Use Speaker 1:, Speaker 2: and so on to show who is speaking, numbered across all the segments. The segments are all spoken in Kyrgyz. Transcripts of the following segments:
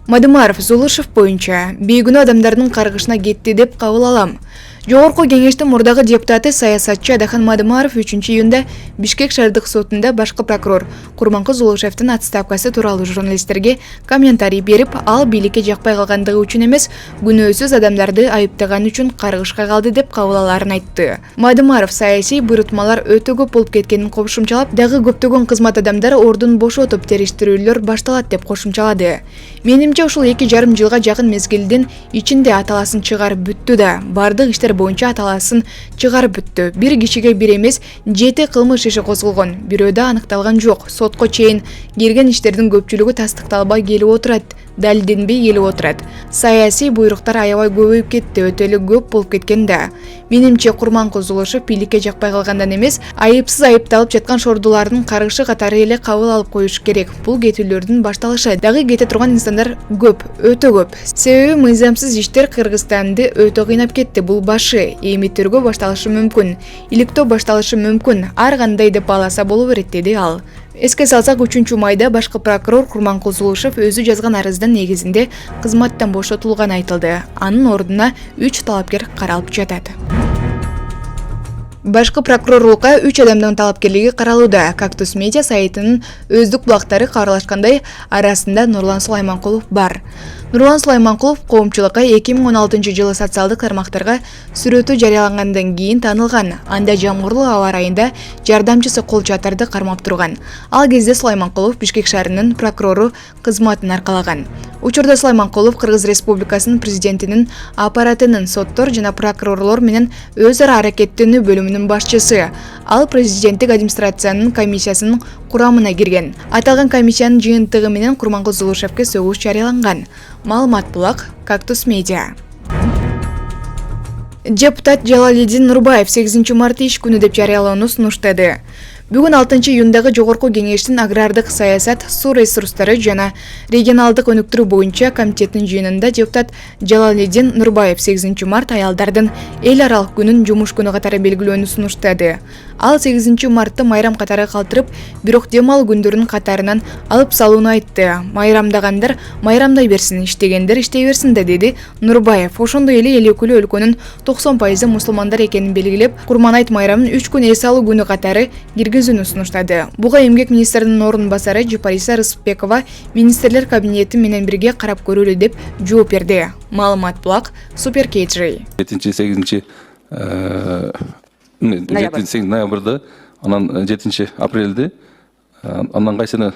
Speaker 1: Мадымаров Зулышев боюнча бейгүнүү адамдардын каргышына кетти деп кабыл алам. Жогорку кеңештин мурдагы депутаты саясатчы Адахан Мадымаров 3-июнда Бишкек шаардык сотунда башкы прокурор Курманкул Зулышевдин отставкасы тууралуу журналисттерге комментарий берип, ал бийликке жакпай калгандыгы үчүн эмес, күнөөсүз адамдарды айыптаган үчүн каргышка калды деп кабыл алаарын айтты. Мадымаров саясий буйрутмалар өтө көп болуп кеткенин кошумчалап, дагы көптөгөн кызмат адамдар ордун бошотуп териштирүүлөр башталат деп кошумчалады. Менимче ушул 2,5 жылга жакын мезгилдин ичинде аталасын чыгарып бүттү да, бардык иштер боюнча аталасын чыгарып бүттү. Бир кишиге бир эмес 7 кылмыш иши козголгон, бирөөдө аныкталган жок. Сотко чейин кирген иштердин көпчүлүгү тастыкталбай келип отурат, далилденбей келип отурат. Саясий буйруктар аябай көбөйүп кетти, өтө эле көп болуп кеткен да. Менимче Курманкул Зулышев бийликке жакпай калгандан эмес, айыпсыз айыпталып жаткан шордулардын каргышы катары эле кабыл алып коюш керек. Бул кетүүлөрдүн башталышы. Дагы кете турган инсандар көп, өтө көп. Себеби мыйзамсыз иштер Кыргызстанды өтө кыйнап кетти. Бул башы эми тергөө башталышы мүмкүн, иликтөө башталышы мүмкүн. Ар кандай деп бааласа боло берет, деди ал. Эске салсак, 3-майда башкы прокурор Курманкул Зулышев өзү жазган арыздын негизинде кызматтан бошотулганы айтылды. Анын ордуна 3 талапкер каралып жатат. Башкы прокурорлукка 3 адамдын талапкерлиги каралууда. Кактус медиа сайтынын өздүк булактары кабарлашкандай, арасында Нурлан Сулайманкулов бар. Нурлан Сулайманкулов коомчулукка 2016 жылы социалдык тармактарга сүрөтү жарыялангандан кийин таанылган. Анда жамгырлуу аба ырайында жардамчысы кол чатарды кармап турган. Ал кезде Сулайманкулов Бишкек шаарынын прокурору кызматын аркалаган. Учурда Сулайманкулов Кыргыз Республикасынын президентинин аппаратынын соттор жана прокурорлор менен өз ара аракеттенүү бөлүмүнүн башчысы. Ал президенттик администрациянын комиссиясынын курамына кирген. Аталган комиссиянын жыйынтыгы менен Курманкул Зулышевке сөгүш жарыяланган. Маалымат булак Кактус медиа. Депутат Жалалидин Нурбаев 8 март иш күнү деп жарыялоону сунуштады. Бүгүн 6-июндагы жогорку кеңештин агрардык саясат, суу ресурстары жана регионалдык өнүктүрүү боюнча комитеттин жыйынында депутат Жалалидин Нурбаев 8 март аялдардын эл аралык күнүн жумуш күнү катары белгилөөнү сунуштады. Ал 8 мартты майрам катары калтырып, бирок дем алуу күндөрүнүн катарынан алып салууну айтты. Майрамдагандар майрамдай берсин, иштегендер иштей берсин да, деди Нурбаев. Ошондой эле эл өкүлү өлкөнүн 90% мусулмандар экенин белгилеп, Курманайт майрамын 3 күн эс алуу күнү катары киргизүүнү сунуштады. Буга эмгек министринин орун басары Жупариса Рыспекова министрлер кабинети менен бирге карап көрөлү деп жооп берди. Маалымат булак Супер KG.
Speaker 2: 7 ноябрда, анан 7 апрелде, андан кайсыны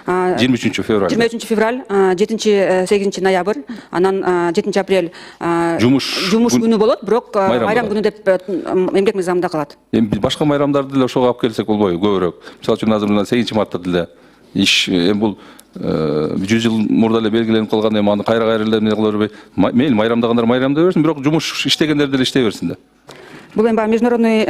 Speaker 2: 23 февраль.
Speaker 3: 23 февраль, 7-8 ноябрь, анан 7 апрель жумуш күнү болот, бирок майрам күнү деп эмгек мыйзамында калат.
Speaker 2: Эми башка майрамдарды деле ошого алып келсек болбойбу, көбүрөөк. Мисалы үчүн азыр 8 мартта деле иш, эми бул 100 жыл мурда эле белгиленип калган, эми аны кайра эле эмне кыла бербей, мейли майрамдагандар майрамдай берсин, бирок жумуш иштегендер деле иштей берсин да.
Speaker 3: Бул эми международный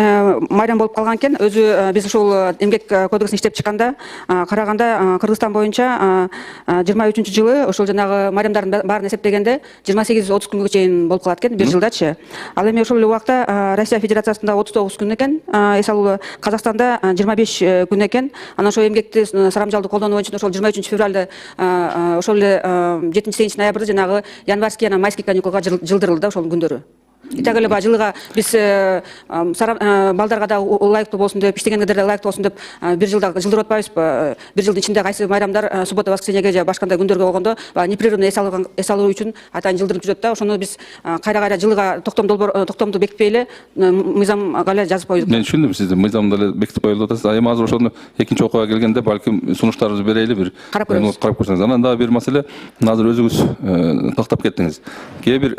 Speaker 3: майрам болуп калган экен. Өзү биз ушул эмгек кодексин иштеп чыкканда караганда Кыргызстан боюнча 23 жылы ошол жанагы майрамдардын баарын эсептегенде 28-30 күнгө чейин болуп калат экен, 1 жылдачы. Ал эми ошол эле убакта Россия Федерациясында 39 күн экен, эс алуу Казакстанда 25 күн экен. Анан ошол эмгекти сарамжалдуу колдонуу боюнча ошол 23 февралда ошол эле 7-8 ноябрда жанагы январский жана майский каникулга жылдырылды ошол күндөрү. Так эле жылыга биз балдарга да ылайыктуу болсун деп, иштегендерге да ылайыктуу болсун деп 1 жылда жылдырып атпайбызбы? 1 жылдын ичинде кайсы майрамдар суббота, воскресеньеге же башка кандай күндөргө болгондо непрерывно эс алуу үчүн атайын жылдырып жүрөт да. Ошону биз кайра жылыга токтомду бекитпей эле мыйзамга эле жазып койдук.
Speaker 2: Мен түшүндүм, сиз мыйзамда эле бекитип коюлуп атасыз. Эми азыр ошону экинчи окууга келгенде балким сунуштарыбызды берели, бир карап көрсөңүз. Анан дагы бир маселе, азыр өзүңүз токтоп кеттиңиз. Кээ бир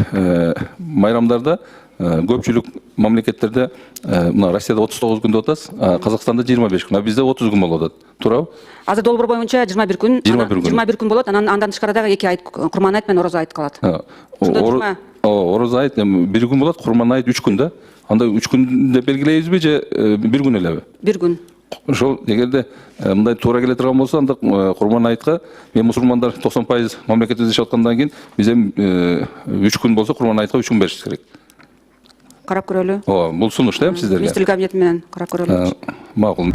Speaker 2: майрамдарда көпчүлүк мамлекеттерде мына Россияда 39 күн деп атасыз, Казакстанда 25 күн, а бизде 30 күн болуп атат. Туурабы?
Speaker 3: Азыр долбоор боюнча 21 күн. 21 күн болот, андан тышкары дагы 2 айт Курман айт менен Орозо айт калат.
Speaker 2: Орозо айт 1 күн болот, Курман айт 3 күн да. Анда 3 күн деп белгилейбизби же 1 күн элеби?
Speaker 3: 1 күн.
Speaker 2: Ошол эгерде мындай туура келе турган болсо, анда Курман айтка мен мусулмандар 90% мамлекетте жашап аткандан кийин биз эми 3 күн болсо Курман айтка 3 күн беришибиз керек.
Speaker 3: Карап көрөлү.
Speaker 2: Бул сунуш да сиздерге.
Speaker 3: Министрлик кабинети менен карап көрөлү.
Speaker 2: Макул.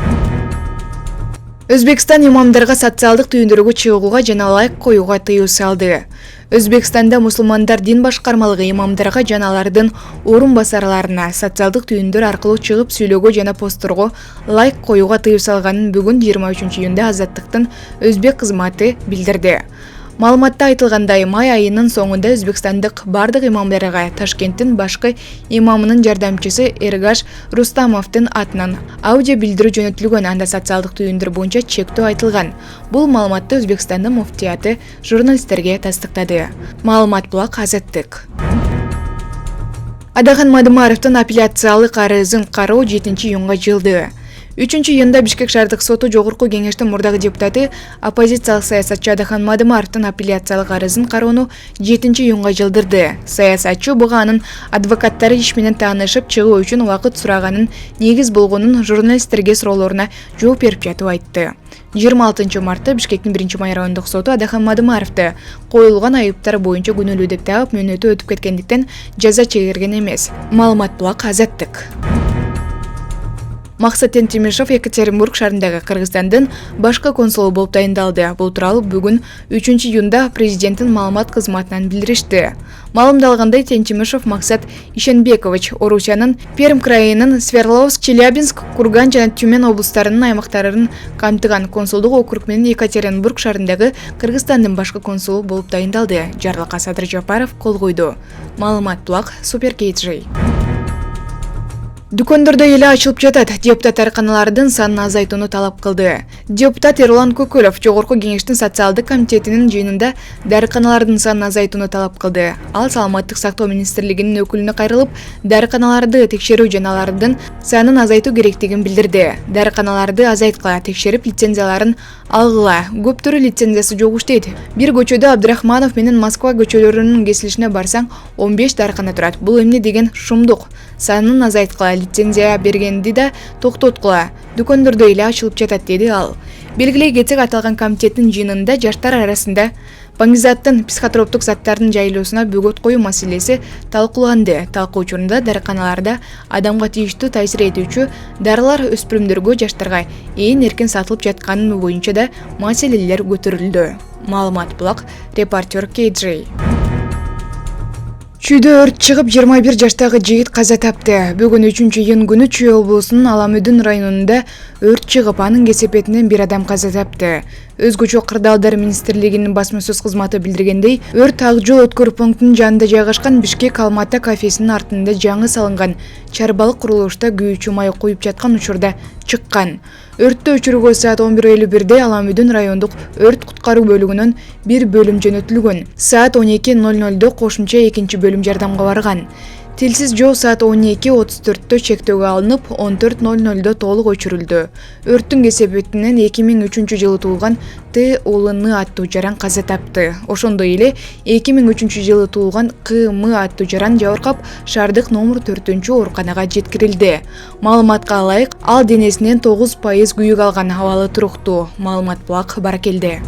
Speaker 1: Өзбекстан имамдарга социалдык түйүндөргө чыгууга жана лайк коюуга тыюу салды. Өзбекстанда мусулмандар дин башкармалыгы имамдарга жана алардын орун басарларына социалдык түйүндөр аркылуу чыгып сүйлөөгө жана постторго лайк коюуга тыюу салганын бүгүн 23-июнда Азаттыктын өзбек кызматы билдирди. Маалыматта айтылгандай, май айынын соңунда Өзбекстандык бардык имамдарга Ташкенттин башкы имамынын жардамчысы Эргаш Рустамовдун атынан аудио билдирүү жөнөтүлгөн, анда социалдык түйүндөр боюнча чектөө айтылган. Бул маалыматты Өзбекстандын муфтияты журналисттерге тастыктады. Маалымат булак Азаттык. Адахан Мадымаровдун апелляциялык арызын кароо 7-июнга жылды. 3-июнда Бишкек шаардык соту жогорку кеңештин мурдагы депутаты оппозициялык саясатчы Адахан Мадымаровдун апелляциялык арызын кароону 7-июнга жылдырды. Саясатчы буга анын адвокаттары иш менен таанышып чыгуу үчүн убакыт сураганын негиз болгонун журналисттерге суроолоруна жооп берип жатып айтты. 26 мартта Бишкектин 1-май райондук соту Адахан Мадымаровду коюлган айыптар боюнча күнөөлүү деп таап, мөөнөтү өтүп кеткендиктен жаза чегерген эмес. Маалымат булак Азаттык. Максат Тентимишев Екатеринбург шаарындагы Кыргызстандын башкы консулу болуп дайындалды. Бул тууралуу бүгүн 3-июнда президенттин маалымат кызматынан билдиришти. Маалымдалгандай, Тентимишев Максат Ишенбекович Орусиянын Пермь крайынын Свердловск, Челябинск, Курган жана Тюмень облустарынын аймактарын камтыган консулдук округ менен Екатеринбург шаарындагы Кыргызстандын башкы консулу болуп дайындалды. Жарлыкка Садыр Жапаров кол койду. Маалымат булак Супер KG. Дүкөндөрдө эле ачылып жатат. Депутат дарканалардын санын азайтууну талап кылды. Депутат Эрлан Көкөлов жогорку кеңештин социалдык комитетинин жыйынында дарканалардын санын азайтууну талап кылды. Ал саламаттык сактоо министрлигинин өкүлүнө кайрылып, дарканаларды текшерүү жана алардын санын азайтуу керектигин билдирди. Дарканаларды азайткыла, текшерип лицензияларын алгыла. Көптөрү лицензиясы жок иштейт. Бир көчөдө Абдрахманов менен Москва көчөлөрүнүн кесилишине барсаң 15 даркана турат. Бул эмне деген шумдук. Санын азайткыла, лицензия бергенди да токтоткула. Дүкөндөрдө эле ачылып жатат, деди ал. Белгилей кетсек, аталган комитеттин жыйынында жаштар арасында баңгизаттын психотроптук заттардын жайылуусуна бөгөт коюу маселеси талкууланды. Талкуу учурунда дарканаларда адамга тийиштүү таасир этүүчү дарылар өспүрүмдөргө, жаштарга ээн эркин сатылып жатканы боюнча да маселелер көтөрүлдү. Маалымат булак Репортер KG. Чүйдө өрт чыгып 21 жаштагы жигит каза тапты. Бүгүн 3-июн күнү Чүй облусунун Аламүдүн районунда өрт чыгып, анын кесепетинен бир адам каза тапты. Өзгөчө Кырдаалдар министрлигинин басма сөз кызматы билдиргендей, өрт Ак жол өткөр пунктунун жанында жайгашкан Бишкек Алмата кафесинин артында жаңы салынган чарбалык курулушта күйүүчү май коюп жаткан учурда чыккан. Өрттү өчүрүүгө саат 11:51-де Аламүдүн райондук өрт куткаруу бөлүгүнөн бир бөлүм жөнөтүлгөн. Саат 12:00-да кошумча экинчи бөлүм жардамга барган. Тилсиз жоо саат 12:34-тө чектөөгө алынып, 14:00-да толук өчүрүлдү. Өрттүн кесепетинен 2003-жылы туулган Т. Улын аттуу жаран каза тапты. Ошондой эле 2003-жылы туулган К.М. аттуу жаран жабыркап шаардык номер 4-чү ооруканага жеткирилди. Маалыматка ылайык, ал денесинен 9% күйүк алган, абалы туруктуу. Маалымат булак Баракелде.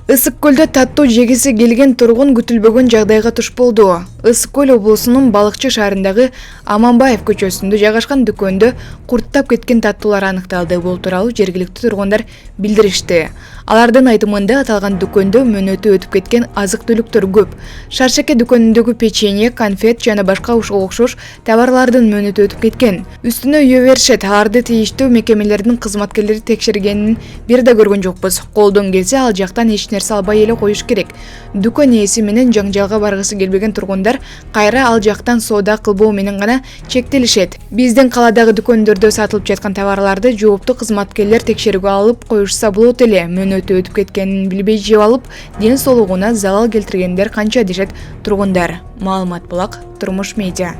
Speaker 1: Ысык көлдө таттуу жегиси келген тургун күтүлбөгөн жагдайга туш болду. Ысык көл облусунун Балыкчы шаарындагы Аманбаев көчөсүндө жайгашкан дүкөндө курттап кеткен таттуулар аныкталды. Бул тууралуу жергиликтүү тургундар билдиришти. Алардын айтымында, аталган дүкөндө мөөнөтү өтүп кеткен азык-түлүктөр көп. Шаршеке дүкөнүндөгү печенье, конфет жана башка ушуга окшош товарлардын мөөнөтү өтүп кеткен. Үстүнө үйө беришет, аларды тийиштүү мекемелердин кызматкерлери текшергенин бир да көргөн жокпуз. Колдон келсе, ал жактан эч нерсе албай эле коюш керек. Дүкөн ээси менен жаңжалга баргысы келбеген тургундар кайра ал жактан соода кылбоо менен гана чектелишет. Биздин каладагы дүкөндөрдө сатылып жаткан товарларды жооптуу кызматкерлер текшерүүгө алып коюшса болот эле. Мөөнөтү өтүп кеткенин билбей жеп алып, ден соолугуна залал келтиргендер канча, дешет тургундар. Маалымат булак Турмуш медиа.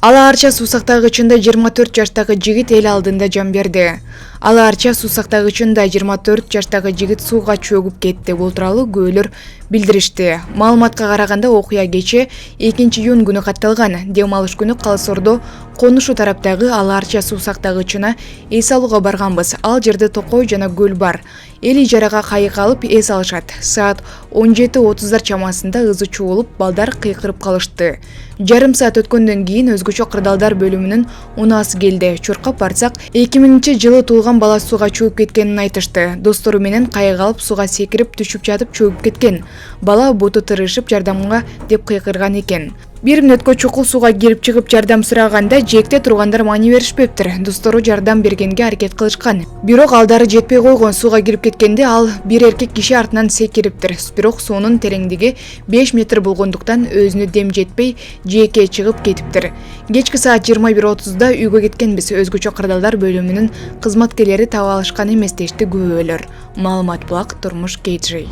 Speaker 1: Ала Арча суу сактагычында 24 жаштагы жигит эл алдында жан берди. Ала Арча суу сактагычында 24 жаштагы жигит сууга чөгүп кетти. Бул тууралуу күбөлөр билдиришти. Маалыматка караганда окуя кечээ 2-июнь күнү катталган. Дем алыш күнү Калыс-Ордо конушу тараптагы Аларча суу сактагычына эс алууга барганбыз. Ал жерде токой жана көл бар. Эл ижарага кайык алып эс алышат. Саат 17:30 чамасында ызы чуулуп, балдар кыйкырып калышты. Жарым саат өткөндөн кийин өзгөчө кырдаалдар бөлүмүнүн унаасы келди. Чуркап барсак, 2000-жылы туулган бала сууга чөгүп кеткенин айтышты. Достору менен кайык алып сууга секирип түшүп жатып чөгүп кеткен. Бала буту тырышып жардамга деп кыйкырган экен. Бир мүнөткө чукул сууга кирип чыгып жардам сураганда жэкте тургандар маани беришпептир. Достору жардам бергенге аракет кылышкан. Бирок алдары жетпей койгон. Сууга кирип кеткенде ал бир эркек киши артынан секириптир. Бирок суунун тереңдиги 5 метр болгондуктан өзүнө дем жетпей жээкке чыгып кетиптир. Кечки саат 21:30да үйгө кеткенбиз. Өзгөчө кырдаалдар бөлүмүнүн кызматкерлери таба алышкан эмес дешти күбөлөр. Маалымат Булак, Турмуш KG.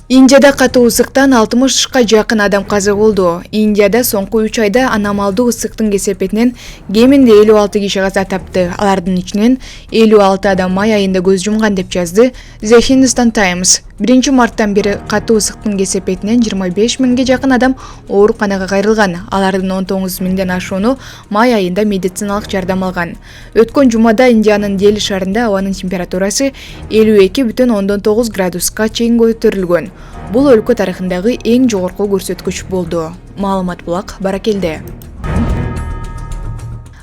Speaker 1: Индияда катуу ысыктан 60ка жакын адам каза болду. Индияда соңку 3 айда аномалдуу ысыктын кесепетинен кеминде 56 киши каза тапты. Алардын ичинен 56 адам май айында көз жумган деп жазды The Hindustan Times. 1 марттан бери катуу ысыктын кесепетинен 25 миңге жакын адам ооруканага кайрылган. Алардын 19 миңден ашууну май айында медициналык жардам алган. Өткөн жумада Индиянын Дели шаарында абанын температурасы 52,9 градуска чейин көтөрүлгөн. Бул өлкө тарыхындагы эң жогорку көрсөткүч болду. Маалымат Булак, Баракелде.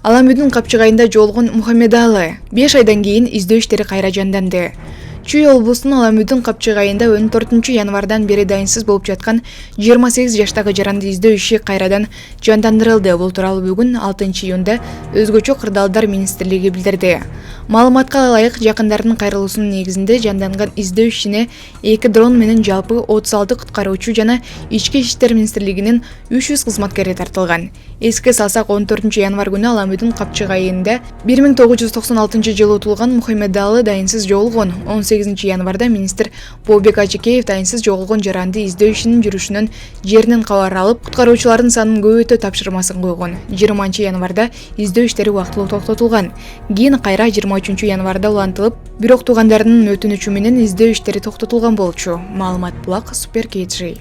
Speaker 1: Аламүдүн капчыгайында жоолгон Мухаммедалы 5 айдан кийин издөө иштери кайра жанданды. Чүй облусунун Аламүдүн капчыгайында 14 январдан бери дайынсыз болуп жаткан 28 жаштагы жаранды издөө иши кайрадан жандандырылды. Бул тууралуу бүгүн 6 июнда өзгөчө кырдаалдар министрлиги билдирди. Маалыматка ылайык, жакындарынын кайрылуусунун негизинде жанданган издөө ишине 2 дрон менен жалпы 36 куткаруучу жана Ички иштер министрлигинин 300 кызматкери тартылган. Эске салсак, 14 январ күнү Аламүдүн капчыгайында 1996 туулган Мухаммедалы дайынсыз жоолгон. 18 январда министр Бообек Ажикеев дайынсыз жоголгон жаранды издөө ишинин жүрүшүнөн жеринен кабар алып, куткаруучулардын санын көбөйтүү тапшырмасын койгон. 20 январда издөө иштери убактылуу токтотулган. Кийин кайра 23 январда улантылып, бирок туугандарынын өтүнүчү менен издөө иштери токтотулган болчу. Маалымат Булак, Супер KG.